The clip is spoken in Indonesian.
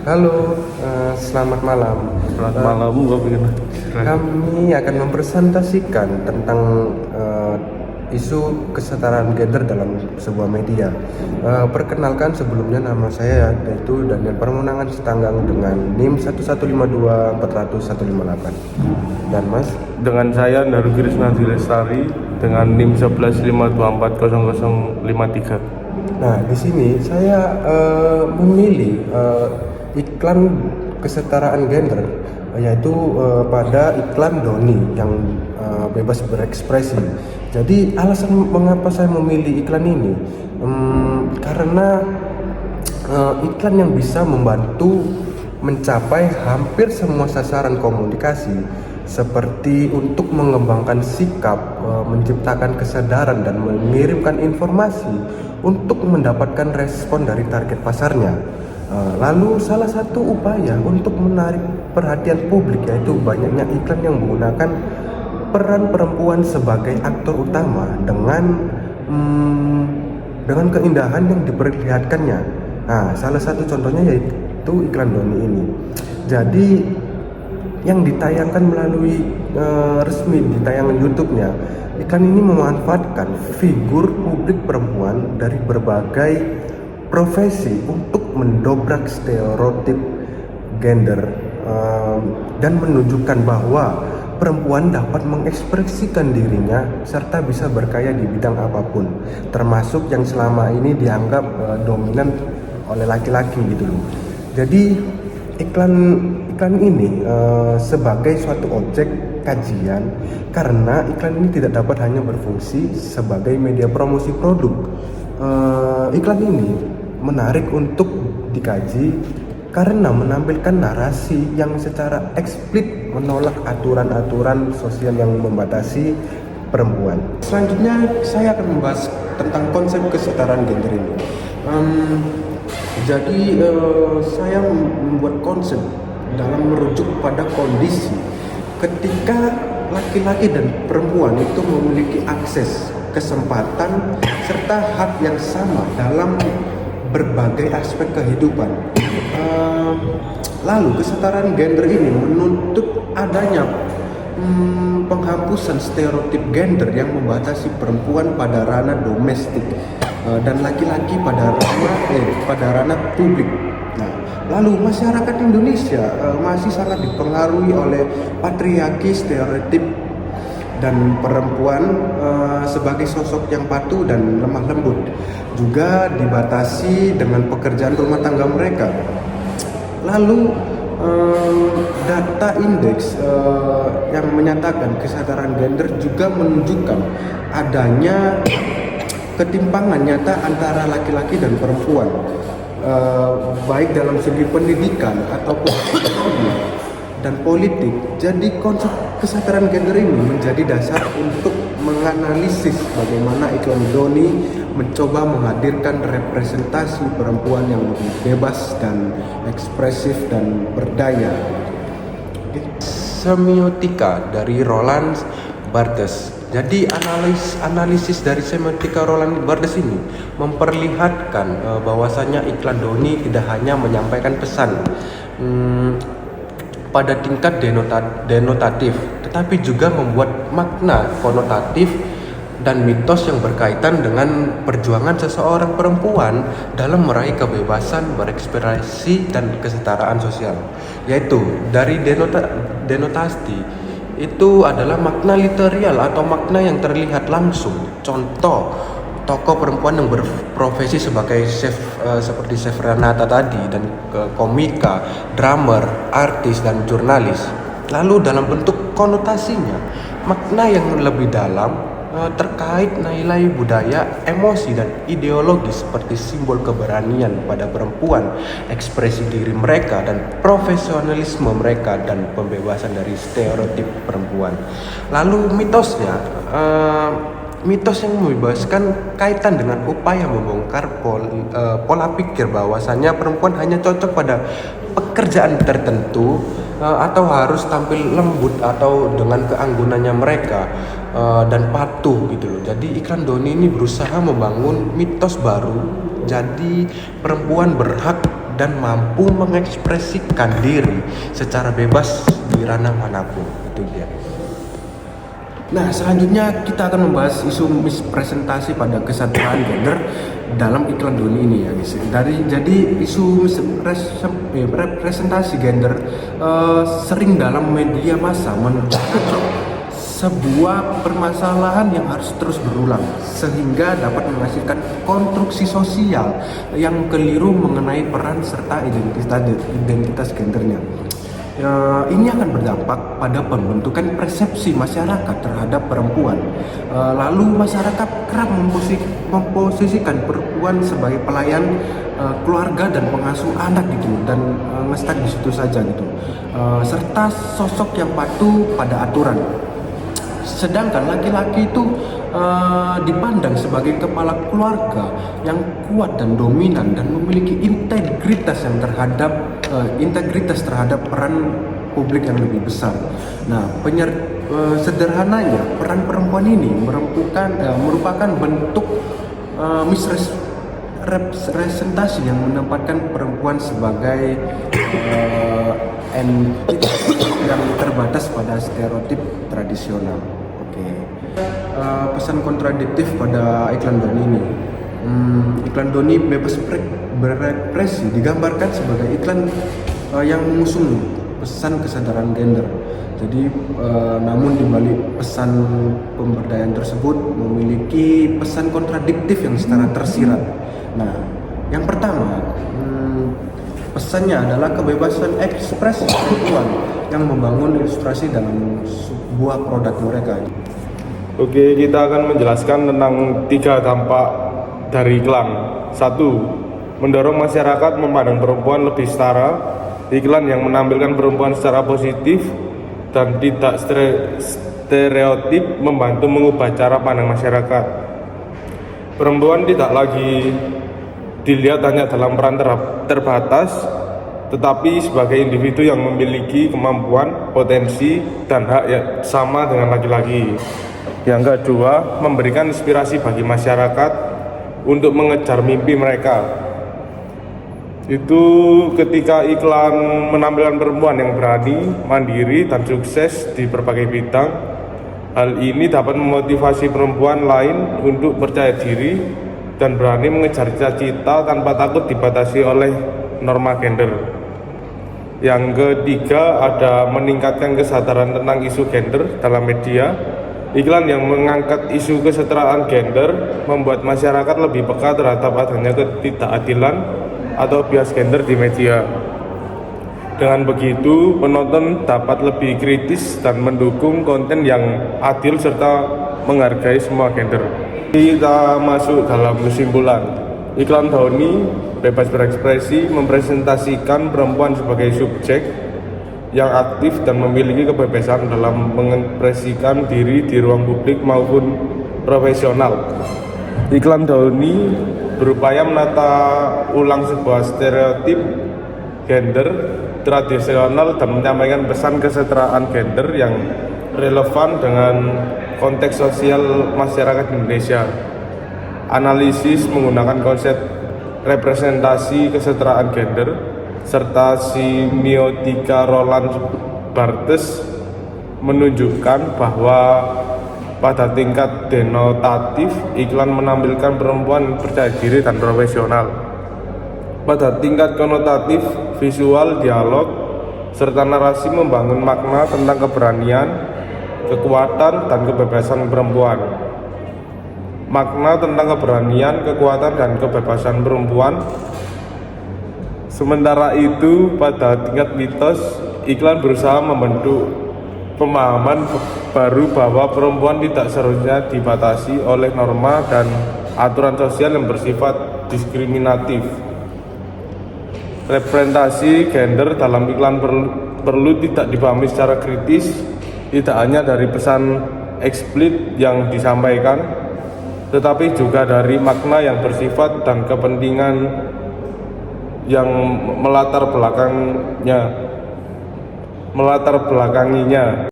Halo, selamat malam. Selamat Eh, malam, gue bikin Kami akan mempresentasikan tentang isu kesetaraan gender dalam sebuah media. Perkenalkan sebelumnya nama saya yaitu Daniel Permunangan Sitanggang dengan NIM 1152400 Dan Mas, dengan saya Daru Krisnadi Lestari dengan NIM 1152400053. nah di sini saya memilih iklan kesetaraan gender yaitu pada iklan Doni yang bebas berekspresi. Jadi alasan mengapa saya memilih iklan ini karena iklan yang bisa membantu mencapai hampir semua sasaran komunikasi seperti untuk mengembangkan sikap, menciptakan kesadaran dan mengirimkan informasi untuk mendapatkan respon dari target pasarnya. Lalu salah satu upaya untuk menarik perhatian publik yaitu banyaknya iklan yang menggunakan peran perempuan sebagai aktor utama dengan keindahan yang diperlihatkannya. Nah, salah satu contohnya yaitu iklan Doni ini. Jadi yang ditayangkan melalui resmi di tayangan YouTube-nya, iklan ini memanfaatkan figur publik perempuan dari berbagai profesi untuk mendobrak stereotip gender dan menunjukkan bahwa perempuan dapat mengekspresikan dirinya serta bisa berkarya di bidang apapun, termasuk yang selama ini dianggap dominan oleh laki-laki gitu loh. Jadi iklan iklan ini sebagai suatu objek kajian karena iklan ini tidak dapat hanya berfungsi sebagai media promosi produk. Iklan ini menarik untuk dikaji karena menampilkan narasi yang secara eksplisit menolak aturan-aturan sosial yang membatasi perempuan. Selanjutnya saya akan membahas tentang konsep kesetaraan gender ini. Saya membuat konsep dalam merujuk pada kondisi ketika laki-laki dan perempuan itu memiliki akses, kesempatan, serta hak yang sama dalam berbagai aspek kehidupan. Lalu kesetaraan gender ini menuntut adanya penghapusan stereotip gender yang membatasi perempuan pada ranah domestik dan laki-laki pada ranah publik. Nah, lalu masyarakat Indonesia masih sangat dipengaruhi oleh patriarki, stereotip dan perempuan sebagai sosok yang patuh dan lemah lembut, juga dibatasi dengan pekerjaan rumah tangga mereka. Lalu data indeks yang menyatakan kesetaraan gender juga menunjukkan adanya ketimpangan nyata antara laki-laki dan perempuan, baik dalam segi pendidikan ataupun ekonomi dan politik. Jadi konsep kesetaraan gender ini menjadi dasar untuk menganalisis bagaimana iklan Doni mencoba menghadirkan representasi perempuan yang lebih bebas dan ekspresif dan berdaya. Semiotika dari Roland Barthes. Jadi analisis dari semiotika Roland Barthes ini memperlihatkan bahwasanya iklan Doni tidak hanya menyampaikan pesan pada tingkat denotatif, tetapi juga membuat makna konotatif dan mitos yang berkaitan dengan perjuangan seseorang perempuan dalam meraih kebebasan berekspresi dan kesetaraan sosial. Yaitu dari denotasi itu adalah makna literal atau makna yang terlihat langsung. Contoh, tokoh perempuan yang berprofesi sebagai chef seperti chef Renata tadi, dan komika, drummer, artis, dan jurnalis. Lalu dalam bentuk konotasinya, makna yang lebih dalam terkait nilai budaya, emosi, dan ideologi seperti simbol keberanian pada perempuan, ekspresi diri mereka, dan profesionalisme mereka, dan pembebasan dari stereotip perempuan. Lalu mitosnya, mitos yang membebaskan kaitan dengan upaya membongkar pola pikir bahwasanya perempuan hanya cocok pada pekerjaan tertentu atau harus tampil lembut atau dengan keanggunannya mereka dan patuh gitu loh. Jadi iklan Doni ini berusaha membangun mitos baru. Jadi perempuan berhak dan mampu mengekspresikan diri secara bebas di ranah manapun. Itu dia. Nah, selanjutnya kita akan membahas isu mispresentasi pada kesetaraan gender dalam iklan Doni ini ya guys. Jadi isu representasi gender sering dalam media massa merupakan sebuah permasalahan yang harus terus berulang sehingga dapat menghasilkan konstruksi sosial yang keliru mengenai peran serta identitas gendernya. Ini akan berdampak pada pembentukan persepsi masyarakat terhadap perempuan. Lalu masyarakat kerap memposisikan perempuan sebagai pelayan keluarga dan pengasuh anak gitu, dan ngestak di situ saja gitu, serta sosok yang patuh pada aturan. Sedangkan laki-laki itu dipandang sebagai kepala keluarga yang kuat dan dominan dan memiliki integritas terhadap peran publik yang lebih besar. Nah, sederhananya peran perempuan ini merupakan bentuk misrepresentasi yang menempatkan perempuan sebagai entitas yang terbatas pada stereotip tradisional. Pesan kontradiktif pada iklan Doni ini. Iklan Doni bebas berekspresi digambarkan sebagai iklan yang mengusung pesan kesadaran gender. Jadi namun dibalik pesan pemberdayaan tersebut memiliki pesan kontradiktif yang secara tersirat. Nah, yang pertama, pesannya adalah kebebasan ekspresi perempuan yang membangun ilustrasi dalam sebuah produk mereka. Oke, kita akan menjelaskan tentang 3 dampak dari iklan. 1. Mendorong masyarakat memandang perempuan lebih setara. Iklan yang menampilkan perempuan secara positif dan tidak stereotip membantu mengubah cara pandang masyarakat. Perempuan tidak lagi dilihat hanya dalam peran terbatas, tetapi sebagai individu yang memiliki kemampuan, potensi, dan hak yang sama dengan laki-laki. Yang kedua, memberikan inspirasi bagi masyarakat untuk mengejar mimpi mereka. Itu ketika iklan menampilkan perempuan yang berani, mandiri, dan sukses di berbagai bidang. Hal ini dapat memotivasi perempuan lain untuk percaya diri dan berani mengejar cita-cita tanpa takut dibatasi oleh norma gender. Yang ketiga, ada meningkatkan kesadaran tentang isu gender dalam media. Iklan yang mengangkat isu kesetaraan gender membuat masyarakat lebih peka terhadap adanya ketidakadilan atau bias gender di media. Dengan begitu, penonton dapat lebih kritis dan mendukung konten yang adil serta menghargai semua gender. Kita masuk dalam kesimpulan. Iklan Doni bebas berekspresi mempresentasikan perempuan sebagai subjek yang aktif dan memiliki kebebasan dalam mengekspresikan diri di ruang publik maupun profesional. Iklan Doni berupaya menata ulang sebuah stereotip gender tradisional dan menyampaikan pesan kesetaraan gender yang relevan dengan konteks sosial masyarakat Indonesia. Analisis menggunakan konsep representasi kesetaraan gender serta semiotika Roland Barthes menunjukkan bahwa pada tingkat denotatif iklan menampilkan perempuan percaya diri dan profesional. Pada tingkat konotatif visual dialog serta narasi membangun makna tentang keberanian, kekuatan, dan kebebasan perempuan. Makna tentang keberanian, kekuatan, dan kebebasan perempuan. Sementara itu, pada tingkat mitos, iklan berusaha membentuk pemahaman baru bahwa perempuan tidak seharusnya dibatasi oleh norma dan aturan sosial yang bersifat diskriminatif. Representasi gender dalam iklan perlu tidak dipahami secara kritis, tidak hanya dari pesan eksplisit yang disampaikan, tetapi juga dari makna yang bersifat dan kepentingan yang melatar belakanginya.